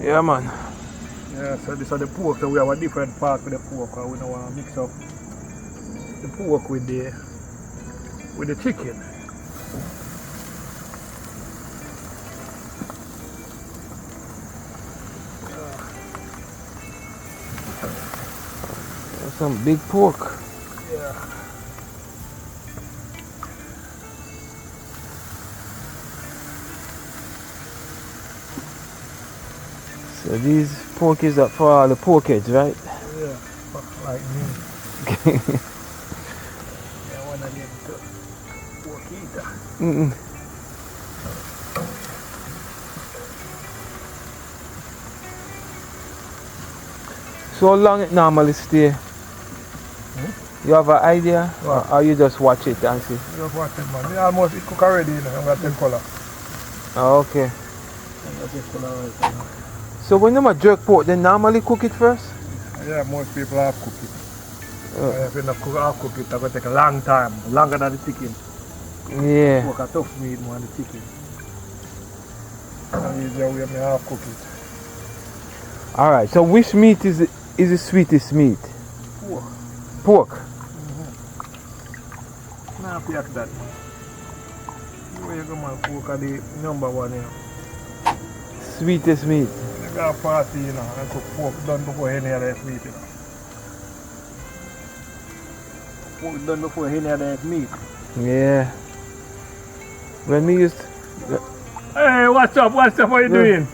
Yeah, man. Yeah, so this is the pork. So we have a different part with the pork. We don't want to mix up the pork with the chicken. That's some big pork. Yeah. So these pork is up for all the pork heads, right? Yeah, like me. Yeah, when I get to pork eater. So how long it normally stay? You have an idea? What? Or you just watch it and see? Just watch it, man. Almost it cook already, you know. I'm going to take color. Oh, okay. I'm going to take color right now. So when you jerk pork, they normally cook it first? Yeah, most people have cook it. If you don't half cook it, it's going to take a long time. Longer than the chicken. Yeah. Pork a tough meat more than the chicken. And easier way me half cook it. Alright, so which meat is the sweetest meat? Pork. Pork? Nah, pick that. The way you go, man, pork are the number one here. Sweetest meat. You got a party, you know, and cook pork done before any other meat, you know. Pork done before any other meat. Yeah. When we used Hey, what's up? What are you doing?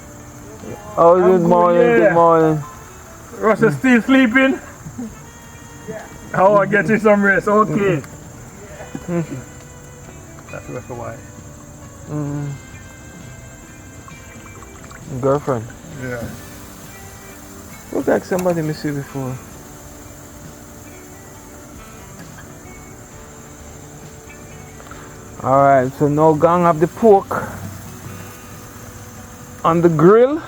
Oh, good good, morning, yeah. good morning. Russell still sleeping? Yeah. Oh, I get you some rest. Okay. That's why. Girlfriend. Yeah. Look like somebody me see before. Alright, so now gang have the pork on the grill.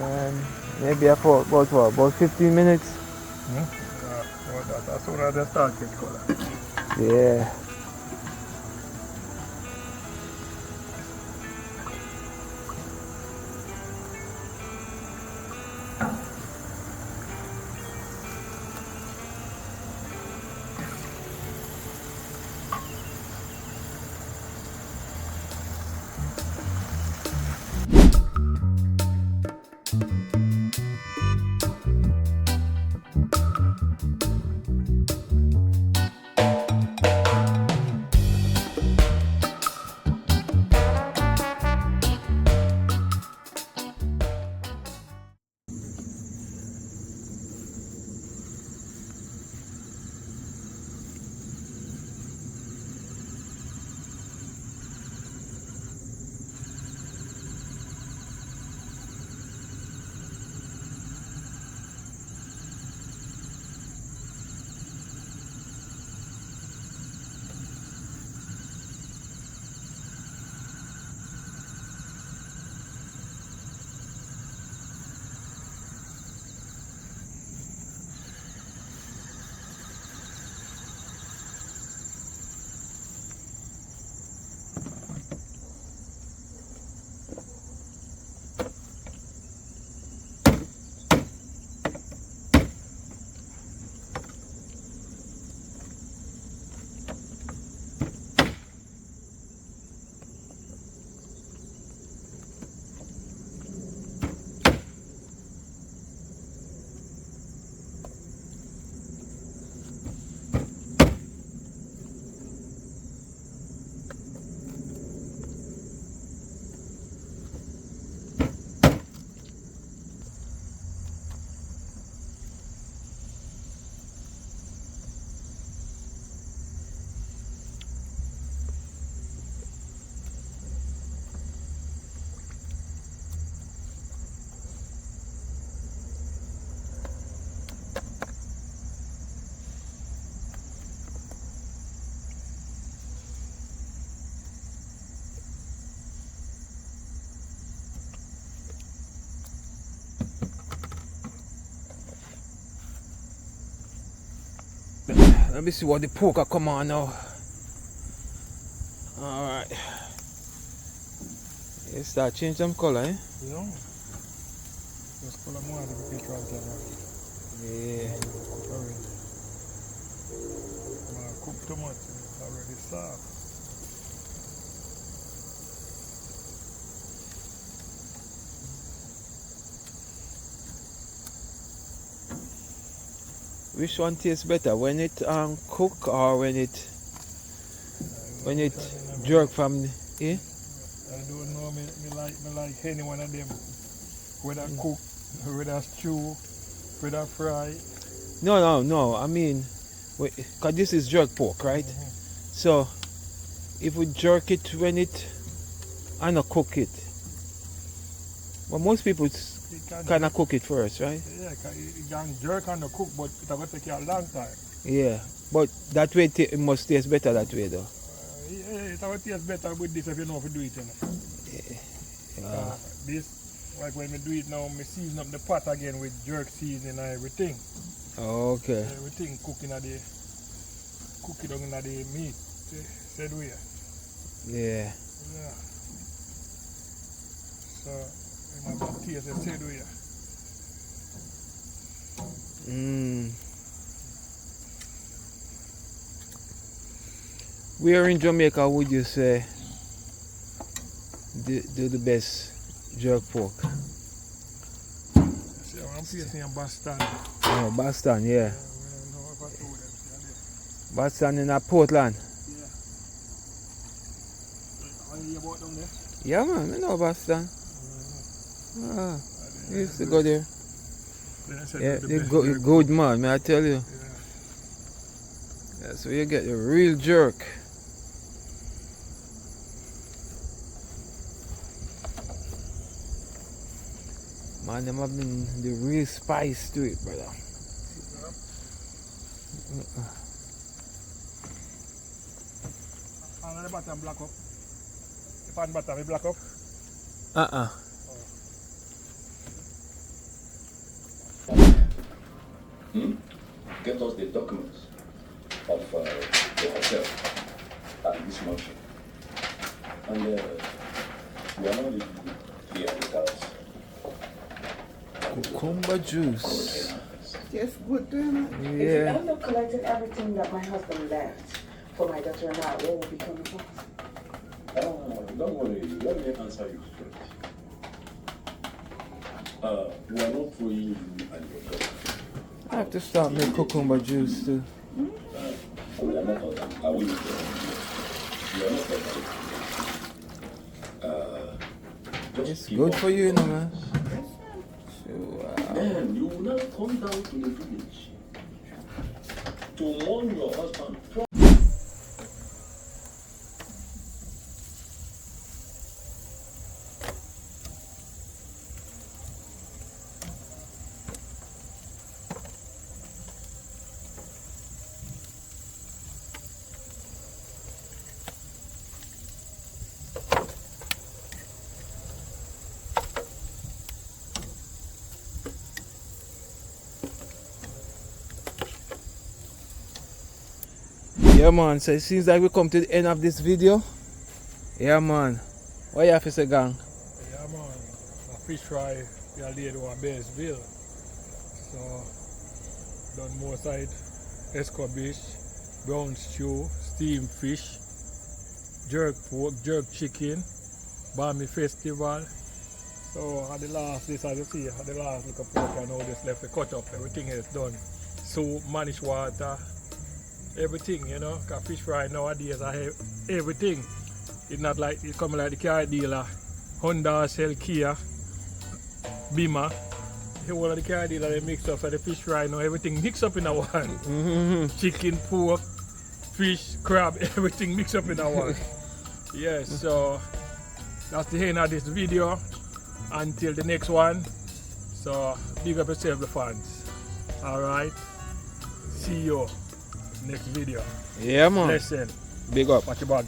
And maybe about 15 minutes? As soon as they start get color. Yeah. Let me see what the pork come on now. Alright. It start change some color, eh? You know? Just color more of the picture of them. Yeah. Cook already. Cook too much, it's already soft. Which one tastes better, when it cook or when it jerk from the, eh? I don't know, me like any one of them. Whether cook, whether stew, whether fry. No. I mean, because this is jerk pork, right? So, if we jerk it when it, I not cook it. But most people kind of cook it first, right? Yeah, you can jerk and cook, but it's going to take you a long time. Yeah, but that way it must taste better that way, though. Yeah, it's going to taste better with this if you know how to do it. You know? This, like when we do it now, we season up the pot again with jerk seasoning and everything. Okay. Everything cooking at the meat. Said we. Yeah. Yeah. So, my taste is said we. Where in Jamaica would you say do the best jerk pork? See, I'm facing in Boston. Oh, Boston, yeah. We don't know if I told them. Boston in Portland. Yeah. Are you about down there? Yeah, man, I know Boston. I used to go there. Yeah, the good man, may I tell you. Yeah. That's where you get the real jerk. Man, them have the real spice to it, brother. And the bottom black up. The pan bottom is black up. Get us the documents of the hotel and this motion. And we are not leaving here because Cucumber juice. Tastes good to him. If you Yeah. end up collecting everything that my husband left for my daughter-in-law, where will be coming from? don't worry, let me answer you straight. We are not throwing you and your daughter. I have to start making cucumber juice too. We are not on that. Are we? We are not on that. It's good for you, you know, man. Then you will not come down to the village to warn your husband. Yeah, man, so it seems like we come to the end of this video. Yeah, man. What you have to say, gang? Yeah, man. A fish fry, we are laid on base bill. So, done more side, escabeche, brown stew, steamed fish, jerk pork, jerk chicken, Bami festival. So, at the last, this as you see, at the last look of pork and all this left, we cut up, everything is done. Soup, managed water, everything, you know, because fish fry nowadays I have everything. It's not like it's coming like the car dealer, Honda, sell Kia, Bima. The whole of the car dealer they mix up, so the fish fry now everything mix up in a one. Chicken, pork, fish, crab, everything mix up in a one. Yes, so that's the end of this video. Until the next one. So big up yourself, the fans. Alright. See you next video. Yeah, man. Listen. Big up. Watch your bag.